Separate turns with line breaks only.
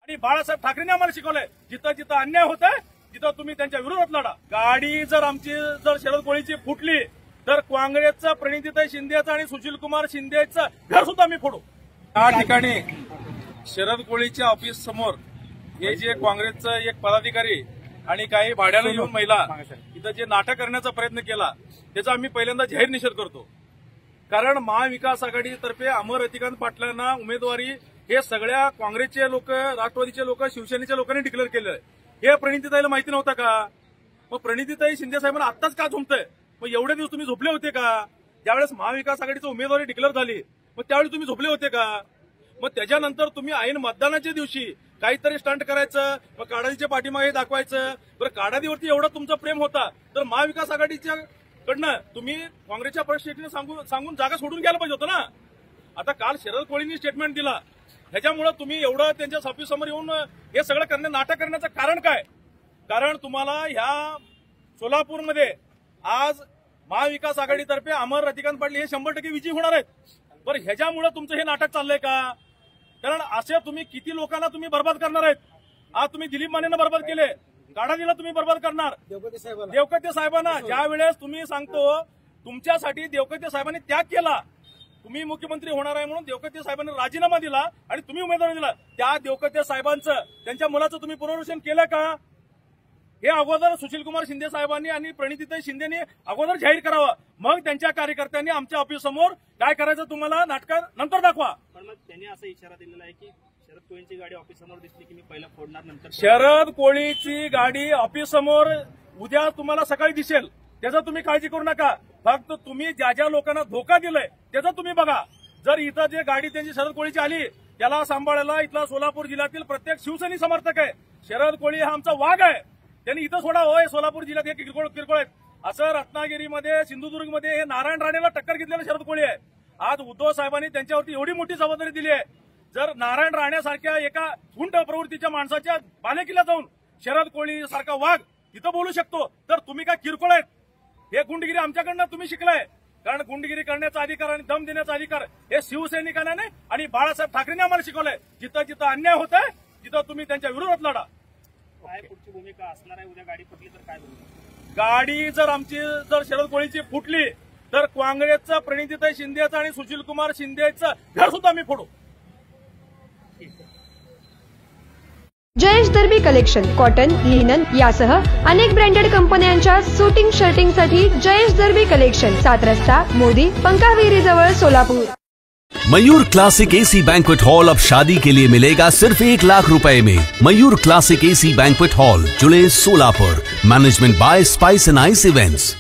आणि बाळासाहेब ठाकरेंनी आम्हाला शिकवलंय, जिथं जिथं अन्याय होत आहे तिथं तुम्ही त्यांच्या विरोधात लढा। गाडी जर आमची शरद कोळीची फुटली तर काँग्रेसचं प्रणितीताई शिंदेचं आणि सुशीलकुमार शिंदेचं घर सुद्धा आम्ही फोडू। या ठिकाणी शरद कोळीच्या ऑफिस समोर हे जे काँग्रेसचं एक पदाधिकारी आणि काही भाड्यानं येऊन महिला इथं जे नाटक करण्याचा प्रयत्न केला त्याचा आम्ही पहिल्यांदा जाहीर निषेध करतो। कारण महाविकास आघाडीतर्फे अमर रतिकांत पाटलांना उमेदवारी हे सगळ्या काँग्रेसचे लोक, राष्ट्रवादीचे लोक, शिवसेनेच्या लोकांनी डिक्लेअर केलं आहे। हे प्रणितीताईला माहिती नव्हतं का? मग प्रणितीताई शिंदे साहेबांना आत्ताच का झोंबतंय? मग एवढे दिवस तुम्ही झोपले होते का? ज्यावेळेस महाविकास आघाडीची उमेदवारी डिक्लेअर झाली मग त्यावेळी तुम्ही झोपले होते का? मग त्याच्यानंतर तुम्ही ऐन मतदानाच्या दिवशी काहीतरी स्टंट करायचं, मग काडादीच्या पाठीमागे दाखवायचं। बरं, काडादीवरती एवढं तुमचं प्रेम होता तर महाविकास आघाडीच्या कडनं तुम्ही काँग्रेसच्या परिस्थितीने सांगून जागा सोडून घ्यायला पाहिजे होतं ना। आता काल शरद कोळींनी स्टेटमेंट दिला, ह्याच्यामुळे तुम्ही एवढं त्यांच्या ऑफिससमोर येऊन हे सगळं नाटक करण्याचं कारण काय? कारण तुम्हाला ह्या सोलापूरमध्ये आज महाविकास आघाडीतर्फे अमर रतिकांत पाटील हे 100% विजयी होणार आहेत। बरं, ह्याच्यामुळे तुमचं हे नाटक चाललंय का? कारण असे तुम्ही किती लोकांना तुम्ही बर्बाद करणार आहेत? आज तुम्ही दिलीप मानेंना बर्बाद केले, काडादीला तुम्ही बर्बाद करणार, देवकते साहेबांना ज्या वेळेस तुम्ही सांगतो तुमच्यासाठी देवकते साहेबांनी त्याग केला, तुम्ही मुख्यमंत्री होणार आहे म्हणून देवकते साहेबांनी राजीनामा दिला आणि तुम्ही उमेदवारी दिला, त्या देवकते साहेबांचं त्यांच्या मुलाचं तुम्ही पुनर्वसन केलं का? हे अगोदर सुशीलकुमार शिंदे साहेबांनी आणि प्रणितीताई शिंदेनी अगोदर जाहीर करावं, मग त्यांच्या कार्यकर्त्यांनी आमच्या ऑफिस समोर काय करायचं तुम्हाला नाटक नंतर दाखवा।
पण मग त्यांनी असा इशारा दिलेला आहे की शरद कोळींची गाडी ऑफिस समोर दिसली की मी पहिला फोडणार, नंतर
शरद कोळीची गाडी ऑफिस समोर उद्या तुम्हाला सकाळी दिसेल, त्याचा तुम्ही काळजी करू नका। फक्त तुम्ही ज्या ज्या लोकांना धोका दिलाय त्याचा तुम्ही बघा। जर इथं जे गाडी त्यांची शरद कोळीची आली त्याला सांभाळायला इथला सोलापूर जिल्ह्यातील प्रत्येक शिवसैनिक समर्थक आहे। शरद कोळी हा आमचा वाघ आहे, त्यांनी इथं सोडा होय। सोलापूर जिल्ह्यात हे किरकोळ आहेत, असं रत्नागिरीमध्ये, सिंधुदुर्गमध्ये हे नारायण राणेला टक्कर घेतलेलं शरद कोळी आहे। आज उद्धव साहेबांनी त्यांच्यावरती एवढी मोठी जबाबदारी दिली आहे, जर नारायण राणेसारख्या एका गुंड प्रवृत्तीच्या माणसाच्या बालेकिल्ला जाऊन शरद कोळी सारखा वाघ तिथं बोलू शकतो तर तुम्ही काय किरकोळ आहेत? हे गुंडगिरी आमच्याकडनं तुम्ही शिकलाय, कारण गुंडगिरी करण्याचा अधिकार आणि दम देण्याचा अधिकार हे शिवसैनिकांना नाही आणि बाळासाहेब ठाकरेंनी आम्हाला शिकवलंय। जिथं जिथं अन्याय होत आहे तिथं तुम्ही त्यांच्या विरोधात लढा।
काय पुढची भूमिका असणार आहे? उद्या गाडी फुटली तर काय भूमिका?
गाडी जर आमची शरद कोळीची फुटली तर काँग्रेसचं प्रणितीताई शिंदेचं आणि सुशीलकुमार शिंदेचं घर सुद्धा आम्ही फोडू।
जयेश दर्बी कलेक्शन कॉटन, लिनन यासह अनेक ब्रँडेड कंपन्यांच्या सुटिंग शर्टिंगसाठी जयेश दर्बी कलेक्शन, 7 रस्ता मोदी पंकाविरी जवळ Solapur.
Mayur classic AC banquet hall अब शादी के लिए मिलेगा सिर्फ 1 लाख रुपए में। Mayur classic AC banquet hall, July Solapur. Management by spice end ice events.